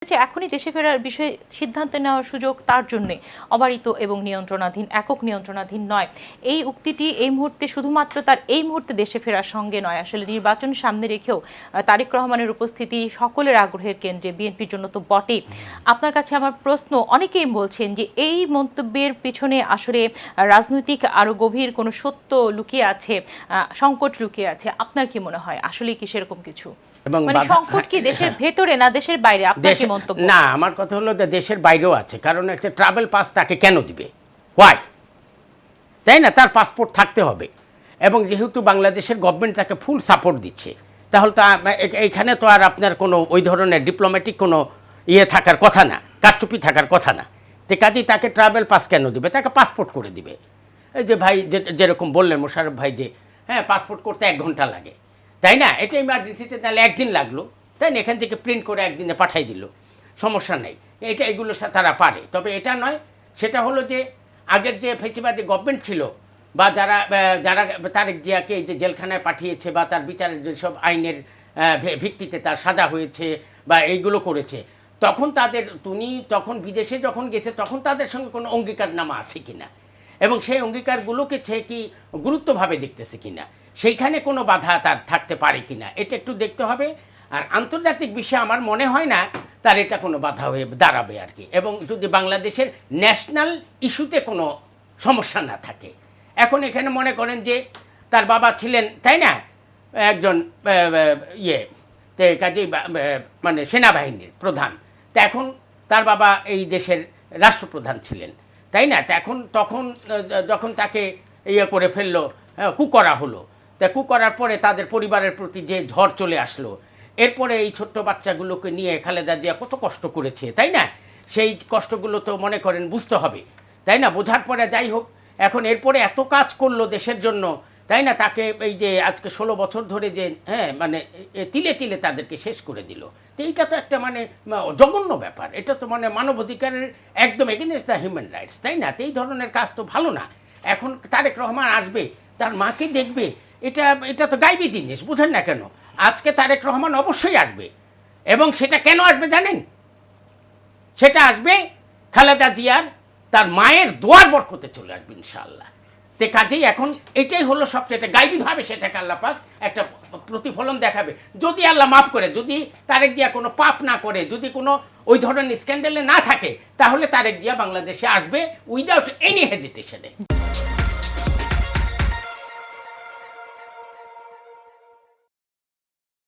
এখনই দেশে ফেরার বিষয়ে সিদ্ধান্ত নেওয়ার সুযোগ তার জন্যে অবারিত এবং নিয়ন্ত্রণাধীন, একক নিয়ন্ত্রণাধীন নয়। এই উক্তিটি এই মুহূর্তে শুধুমাত্র তার এই মুহূর্তে দেশে ফেরার সঙ্গে নয়, আসলে নির্বাচন সামনে রেখেও তারেক রহমানের উপস্থিতি সকলের আগ্রহের কেন্দ্রে, বিএনপির জন্য তো বটেই। আপনার কাছে আমার প্রশ্ন, অনেকেই বলছেন যে এই মন্তব্যের পেছনে আসলে রাজনৈতিক আরো গভীর কোনো সত্য লুকিয়ে আছে, সংকট লুকিয়ে আছে। আপনার কি মনে হয় আসলে কি সেরকম কিছু? মানে সংকট কি দেশের ভেতরে না দেশের বাইরে? আপনার কি মন্তব্য? না, আমার কথা হলো যে দেশের বাইরেও আছে, কারণ একটা ট্রাভেল পাস তাকে কেন দিবে, ওয়াই, তাই না? তার পাসপোর্ট থাকতে হবে, এবং যেহেতু বাংলাদেশের গভর্নমেন্ট তাকে ফুল সাপোর্ট দিচ্ছে, তাহলে তো এইখানে তো আর আপনার কোনো ওই ধরনের ডিপ্লোম্যাটিক কোনো ইয়ে থাকার কথা না, কারচুপি থাকার কথা না। তো কাজেই তাকে ট্রাভেল পাস কেন দিবে? তাকে পাসপোর্ট করে দিবে। এই যে ভাই যেরকম বললেন মোশাররফ ভাই, যে হ্যাঁ পাসপোর্ট করতে 1 ঘন্টা লাগে, তাই না? এটা ইমার্জেন্সিতে তাহলে 1 দিন লাগলো, তাই না? এখান থেকে প্রিন্ট করে 1 দিনে পাঠাই দিল, সমস্যা নেই। এগুলো তারা পারে। তবে এটা নয়, সেটা হলো যে আগের যে ফেসিবাদী গভর্নমেন্ট ছিল, বা যারা যারা তারেক জিয়াকে এই যে জেলখানায় পাঠিয়েছে, বা তার বিচারের যেসব আইনের ভিত্তিতে তার সাজা হয়েছে বা এইগুলো করেছে, তখন তখন বিদেশে যখন গেছে, তখন তাদের সঙ্গে কোনো অঙ্গীকারনামা আছে কিনা, এবং সেই অঙ্গীকারগুলোকে সে কি গুরুত্বভাবে দেখতেছে কিনা, সেইখানে কোনো বাধা তার থাকতে পারে কিনা, এটা একটু দেখতে হবে। আর আন্তর্জাতিক বিষয়ে আমার মনে হয় না তার এটা কোনো বাধা হয়ে দাঁড়াবে আর কি। এবং যদি বাংলাদেশের ন্যাশনাল ইস্যুতে কোনো সমস্যা না থাকে, এখন এখানে মনে করেন যে তার বাবা ছিলেন, তাই না, একজন কাজেই মানে সেনাবাহিনীর প্রধান, তা এখন তার বাবা এই দেশের রাষ্ট্রপ্রধান ছিলেন, তাই না? তা তখন যখন তাকে করে ফেললো, কু করা হলো, তা কু করার পরে তাদের পরিবারের প্রতি যে ঝড় চলে আসলো, এরপরে এই ছোট্ট বাচ্চাগুলোকে নিয়ে খালেদা জিয়া কত কষ্ট করেছে, তাই না? সেই কষ্টগুলো তো মনে করেন বুঝতে হবে, তাই না? বোঝার পরে যাই হোক, এখন এরপরে এত কাজ করলো দেশের জন্য, তাই না? তাকে এই যে আজকে 16 বছর ধরে যে মানে তিলে তিলে তাদেরকে শেষ করে দিল, তো এইটা তো একটা মানে জঘন্য ব্যাপার। এটা তো মানে মানবাধিকারের একদম এগেইনস্ট দ্য হিউম্যান রাইটস, তাই না? তো এই ধরনের কাজ তো ভালো না। এখন তারেক রহমান আসবে, তার মাকে দেখবে, এটা তো গাইবি জিনিস, বুঝেন না কেন? আজকে তারেক রহমান অবশ্যই আসবে, এবং সেটা কেন আসবে জানেন? সেটা আসবে খালেদা জিয়ার তার মায়ের দোয়ার বরকতে চলে আসবে ইনশাআল্লাহ। তে কাজেই এখন এটাই হলো সবচেয়ে গাইবীভাবে সেটাকে আল্লাহ পাক একটা প্রতিফলন দেখাবে, যদি আল্লাহ মাফ করে, যদি তারেক জিয়া কোনো পাপ না করে, যদি কোনো ওই ধরনের স্ক্যান্ডালে না থাকে, তাহলে তারেক জিয়া বাংলাদেশে আসবে উইদাউট এনি হেজিটেশনে।